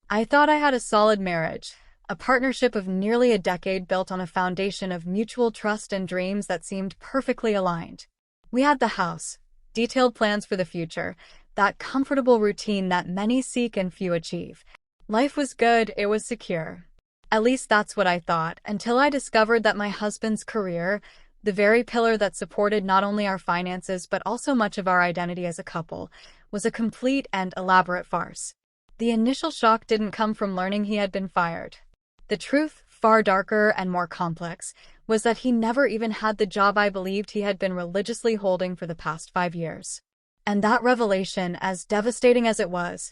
I thought I had a solid marriage, a partnership of nearly a decade built on a foundation of mutual trust and dreams that seemed perfectly aligned. We had the house, detailed plans for the future, that comfortable routine that many seek and few achieve. Life was good, it was secure. At least that's what I thought, until I discovered that my husband's career, the very pillar that supported not only our finances but also much of our identity as a couple, was a complete and elaborate farce. The initial shock didn't come from learning he had been fired. The truth, far darker and more complex, was that he never even had the job I believed he had been religiously holding for the past 5 years. And that revelation, as devastating as it was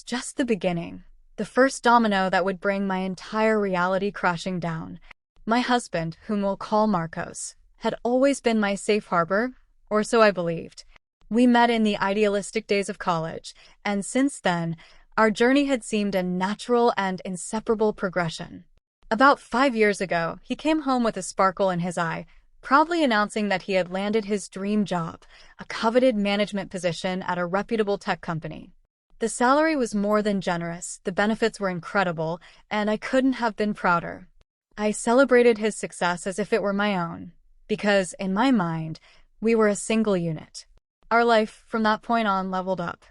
just the beginning, the first domino that would bring my entire reality crashing down. My husband, whom we'll call Marcos, had always been my safe harbor, or so I believed. We met in the idealistic days of college, and since then, our journey had seemed a natural and inseparable progression. About 5 years ago, he came home with a sparkle in his eye, proudly announcing that he had landed his dream job, a coveted management position at a reputable tech company. The salary was more than generous, the benefits were incredible, and I couldn't have been prouder. I celebrated his success as if it were my own, because, in my mind, we were a single unit. Our life, from that point on, leveled up.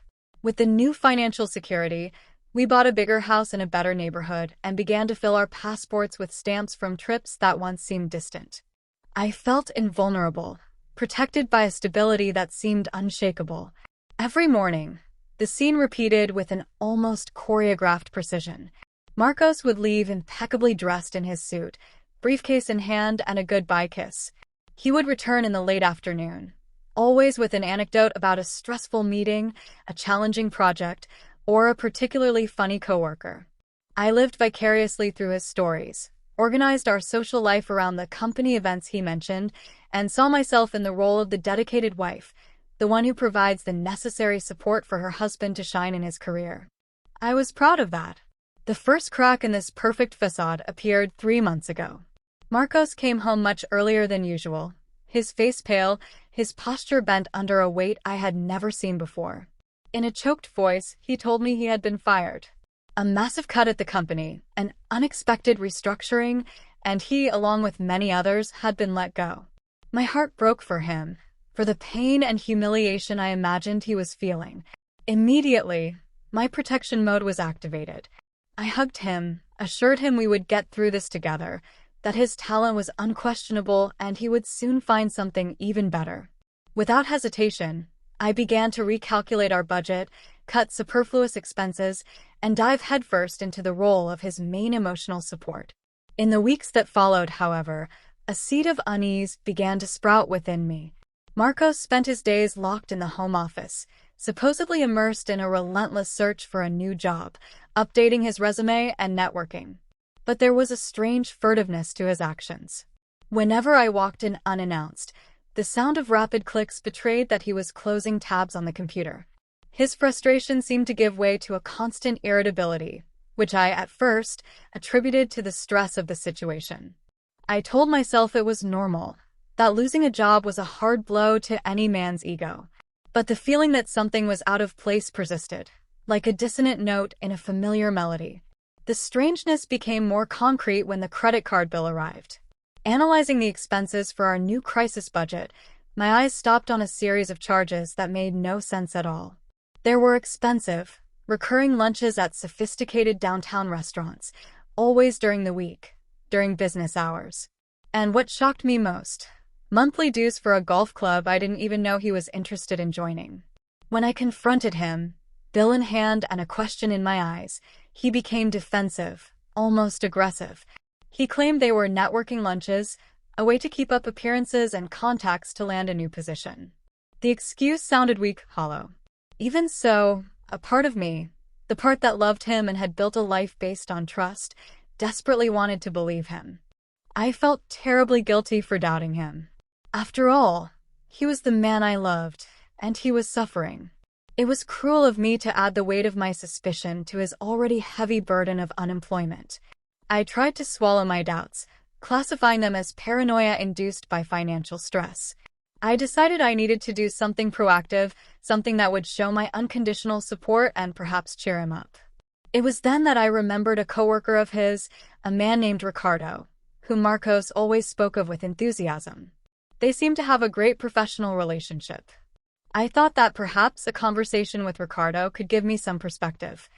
With the new financial security, we bought a bigger house in a better neighborhood and began to fill our passports with stamps from trips that once seemed distant. I felt invulnerable, protected by a stability that seemed unshakable. Every morning, the scene repeated with an almost choreographed precision. Marcos would leave impeccably dressed in his suit, briefcase in hand and a goodbye kiss. He would return in the late afternoon, always with an anecdote about a stressful meeting, a challenging project, or a particularly funny coworker. I lived vicariously through his stories, organized our social life around the company events he mentioned, and saw myself in the role of the dedicated wife, the one who provides the necessary support for her husband to shine in his career. I was proud of that. The first crack in this perfect facade appeared 3 months ago. Marcos came home much earlier than usual, his face pale, his posture bent under a weight I had never seen before. In a choked voice, he told me he had been fired. A massive cut at the company, an unexpected restructuring, and he, along with many others, had been let go. My heart broke for him, for the pain and humiliation I imagined he was feeling. Immediately, my protection mode was activated. I hugged him, assured him we would get through this together, that his talent was unquestionable and he would soon find something even better. Without hesitation, I began to recalculate our budget, cut superfluous expenses, and dive headfirst into the role of his main emotional support. In the weeks that followed, however, a seed of unease began to sprout within me. Marcos spent his days locked in the home office, supposedly immersed in a relentless search for a new job, updating his resume and networking. But there was a strange furtiveness to his actions. Whenever I walked in unannounced, the sound of rapid clicks betrayed that he was closing tabs on the computer. His frustration seemed to give way to a constant irritability, which I, at first, attributed to the stress of the situation. I told myself it was normal, that losing a job was a hard blow to any man's ego. But the feeling that something was out of place persisted, like a dissonant note in a familiar melody. The strangeness became more concrete when the credit card bill arrived. Analyzing the expenses for our new crisis budget, my eyes stopped on a series of charges that made no sense at all. There were expensive, recurring lunches at sophisticated downtown restaurants, always during the week, during business hours. And what shocked me most, monthly dues for a golf club I didn't even know he was interested in joining. When I confronted him, bill in hand and a question in my eyes, he became defensive, almost aggressive. He claimed they were networking lunches, a way to keep up appearances and contacts to land a new position. The excuse sounded weak, hollow. Even so, a part of me, the part that loved him and had built a life based on trust, desperately wanted to believe him. I felt terribly guilty for doubting him. After all, he was the man I loved, and he was suffering. It was cruel of me to add the weight of my suspicion to his already heavy burden of unemployment. I tried to swallow my doubts, classifying them as paranoia induced by financial stress. I decided I needed to do something proactive, something that would show my unconditional support and perhaps cheer him up. It was then that I remembered a coworker of his, a man named Ricardo, whom Marcos always spoke of with enthusiasm. They seemed to have a great professional relationship. I thought that perhaps a conversation with Ricardo could give me some perspective.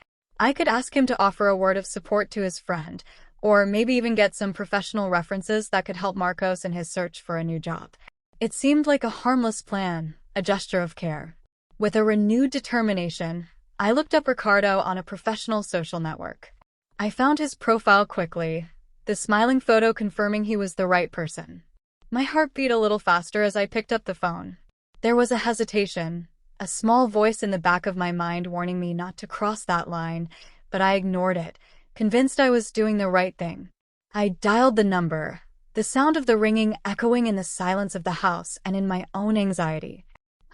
I could ask him to offer a word of support to his friend, or maybe even get some professional references that could help Marcos in his search for a new job. It seemed like a harmless plan, a gesture of care. With a renewed determination, I looked up Ricardo on a professional social network. I found his profile quickly, the smiling photo confirming he was the right person. My heart beat a little faster as I picked up the phone. There was a hesitation, a small voice in the back of my mind warning me not to cross that line, but I ignored it, convinced I was doing the right thing. I dialed the number, the sound of the ringing echoing in the silence of the house and in my own anxiety.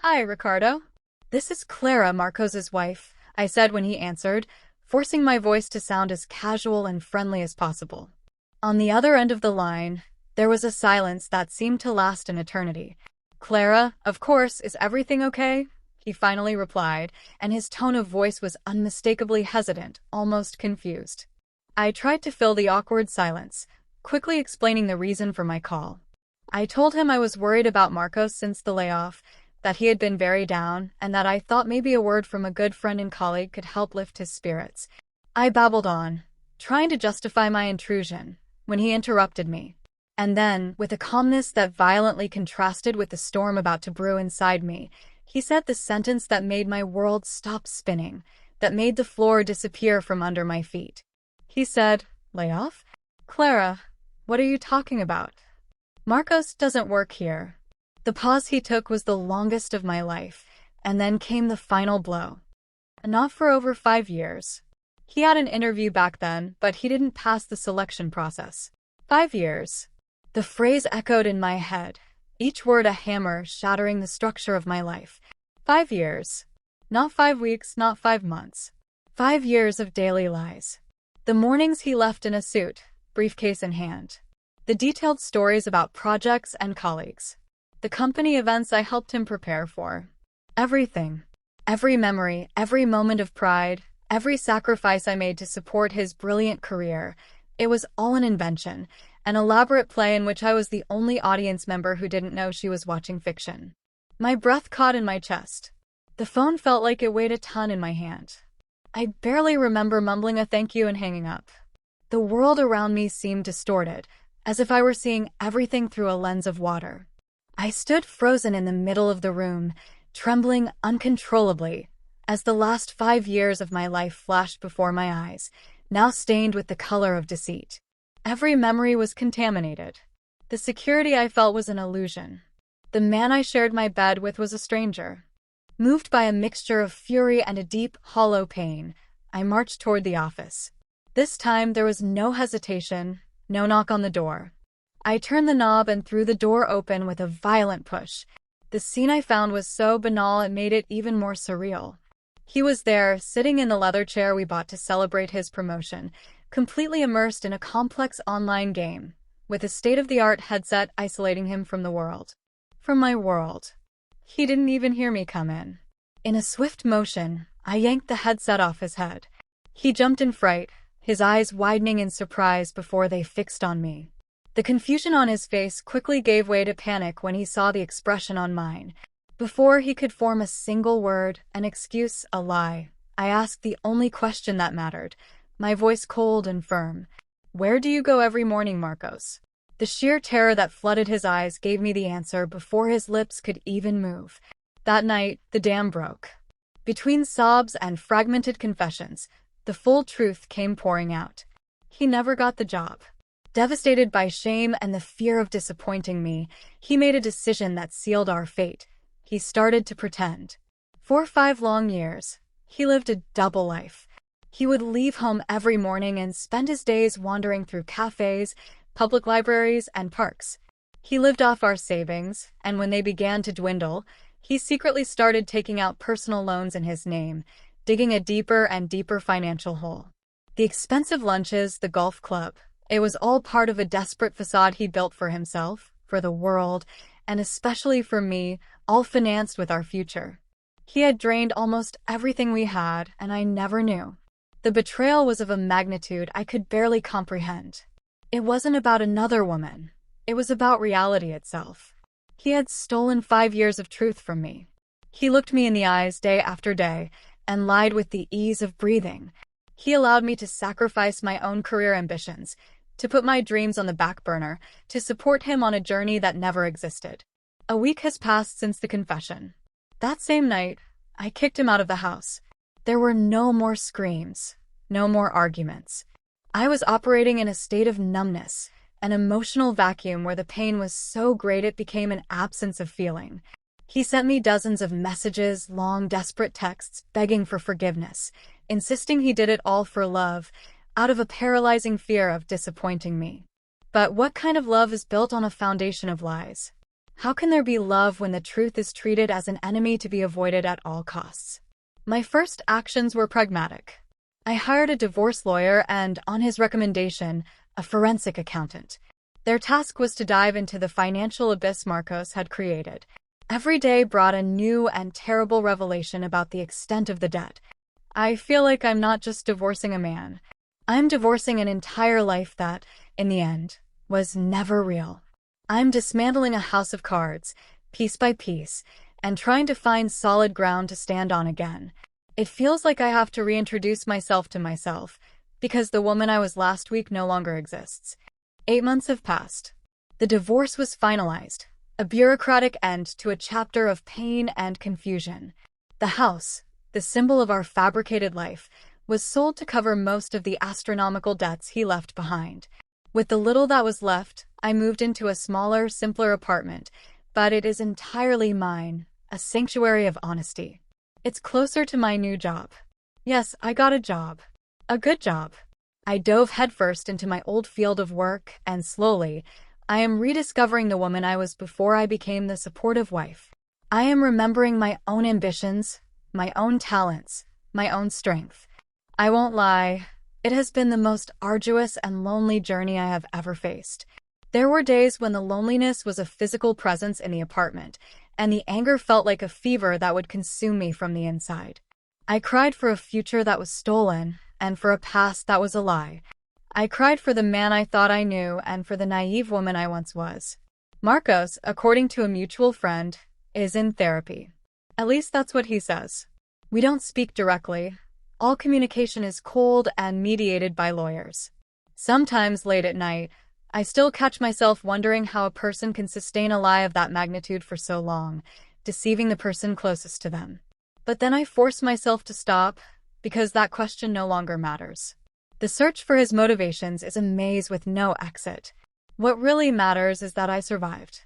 "Hi, Ricardo. This is Clara, Marcos's wife," I said when he answered, forcing my voice to sound as casual and friendly as possible. On the other end of the line, there was a silence that seemed to last an eternity. "Clara, of course, is everything okay?" he finally replied, and his tone of voice was unmistakably hesitant, almost confused. I tried to fill the awkward silence, quickly explaining the reason for my call. I told him I was worried about Marcos since the layoff, that he had been very down, and that I thought maybe a word from a good friend and colleague could help lift his spirits. I babbled on, trying to justify my intrusion, when he interrupted me. And then, with a calmness that violently contrasted with the storm about to brew inside me, he said the sentence that made my world stop spinning, that made the floor disappear from under my feet. He said, "Layoff? Clara, what are you talking about? Marcos doesn't work here." The pause he took was the longest of my life, and then came the final blow. Not for over 5 years. He had an interview back then, but he didn't pass the selection process. 5 years. The phrase echoed in my head, each word a hammer shattering the structure of my life. 5 years. Not 5 weeks, not 5 months. 5 years of daily lies. The mornings he left in a suit, briefcase in hand. The detailed stories about projects and colleagues. The company events I helped him prepare for. Everything. Every memory, every moment of pride, every sacrifice I made to support his brilliant career. It was all an invention, an elaborate play in which I was the only audience member who didn't know she was watching fiction. My breath caught in my chest. The phone felt like it weighed a ton in my hand. I barely remember mumbling a thank you and hanging up. The world around me seemed distorted, as if I were seeing everything through a lens of water. I stood frozen in the middle of the room, trembling uncontrollably, as the last 5 years of my life flashed before my eyes, now stained with the color of deceit. Every memory was contaminated. The security I felt was an illusion. The man I shared my bed with was a stranger. Moved by a mixture of fury and a deep, hollow pain, I marched toward the office. This time there was no hesitation, no knock on the door. I turned the knob and threw the door open with a violent push. The scene I found was so banal it made it even more surreal. He was there, sitting in the leather chair we bought to celebrate his promotion, completely immersed in a complex online game, with a state-of-the-art headset isolating him from the world. From my world. He didn't even hear me come in. In a swift motion, I yanked the headset off his head. He jumped in fright, his eyes widening in surprise before they fixed on me. The confusion on his face quickly gave way to panic when he saw the expression on mine. Before he could form a single word, an excuse, a lie, I asked the only question that mattered, my voice cold and firm. "Where do you go every morning, Marcos?" The sheer terror that flooded his eyes gave me the answer before his lips could even move. That night, the dam broke. Between sobs and fragmented confessions, the full truth came pouring out. He never got the job. Devastated by shame and the fear of disappointing me, he made a decision that sealed our fate. He started to pretend. For 5 long years, he lived a double life. He would leave home every morning and spend his days wandering through cafes, public libraries, and parks. He lived off our savings, and when they began to dwindle, he secretly started taking out personal loans in his name, digging a deeper and deeper financial hole. The expensive lunches, the golf club, it was all part of a desperate facade he built for himself, for the world, and especially for me, all financed with our future. He had drained almost everything we had, and I never knew. The betrayal was of a magnitude I could barely comprehend. It wasn't about another woman. It was about reality itself. He had stolen 5 years of truth from me. He looked me in the eyes day after day and lied with the ease of breathing. He allowed me to sacrifice my own career ambitions, to put my dreams on the back burner, to support him on a journey that never existed. A week has passed since the confession. That same night, I kicked him out of the house. There were no more screams, no more arguments. I was operating in a state of numbness, an emotional vacuum where the pain was so great it became an absence of feeling. He sent me dozens of messages, long, desperate texts, begging for forgiveness, insisting he did it all for love, out of a paralyzing fear of disappointing me. But what kind of love is built on a foundation of lies? How can there be love when the truth is treated as an enemy to be avoided at all costs? My first actions were pragmatic. I hired a divorce lawyer and, on his recommendation, a forensic accountant. Their task was to dive into the financial abyss Marcos had created. Every day brought a new and terrible revelation about the extent of the debt. I feel like I'm not just divorcing a man. I'm divorcing an entire life that, in the end, was never real. I'm dismantling a house of cards, piece by piece, and trying to find solid ground to stand on again. It feels like I have to reintroduce myself to myself, because the woman I was last week no longer exists. 8 months have passed. The divorce was finalized. A bureaucratic end to a chapter of pain and confusion. The house, the symbol of our fabricated life, was sold to cover most of the astronomical debts he left behind. With the little that was left, I moved into a smaller, simpler apartment, but it is entirely mine, a sanctuary of honesty. It's closer to my new job. Yes, I got a job. A good job. I dove headfirst into my old field of work, and slowly, I am rediscovering the woman I was before I became the supportive wife. I am remembering my own ambitions, my own talents, my own strength. I won't lie, it has been the most arduous and lonely journey I have ever faced. There were days when the loneliness was a physical presence in the apartment, and the anger felt like a fever that would consume me from the inside. I cried for a future that was stolen, and for a past that was a lie. I cried for the man I thought I knew and for the naive woman I once was. Marcos, according to a mutual friend, is in therapy. At least that's what he says. We don't speak directly. All communication is cold and mediated by lawyers. Sometimes late at night, I still catch myself wondering how a person can sustain a lie of that magnitude for so long, deceiving the person closest to them. But then I force myself to stop, because that question no longer matters. The search for his motivations is a maze with no exit. What really matters is that I survived.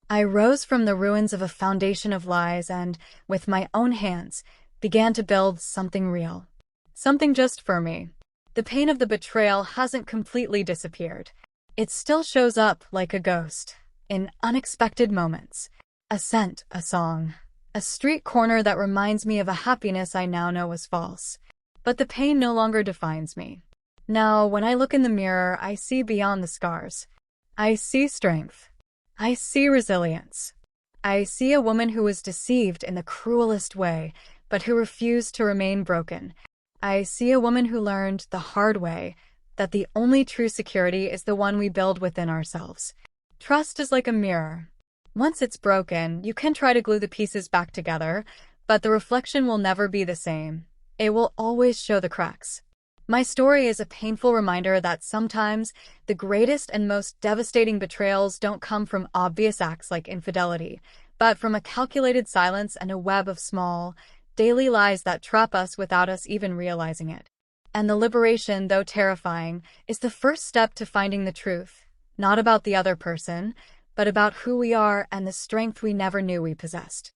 I rose from the ruins of a foundation of lies and, with my own hands, began to build something real. Something just for me. The pain of the betrayal hasn't completely disappeared. It still shows up like a ghost, in unexpected moments. A scent, a song, a street corner that reminds me of a happiness I now know was false. But the pain no longer defines me. Now, when I look in the mirror, I see beyond the scars. I see strength. I see resilience. I see a woman who was deceived in the cruelest way, but who refused to remain broken. I see a woman who learned the hard way that the only true security is the one we build within ourselves. Trust is like a mirror. Once it's broken, you can try to glue the pieces back together, but the reflection will never be the same. It will always show the cracks. My story is a painful reminder that sometimes the greatest and most devastating betrayals don't come from obvious acts like infidelity, but from a calculated silence and a web of small, daily lies that trap us without us even realizing it. And the liberation, though terrifying, is the first step to finding the truth, not about the other person, but about who we are and the strength we never knew we possessed.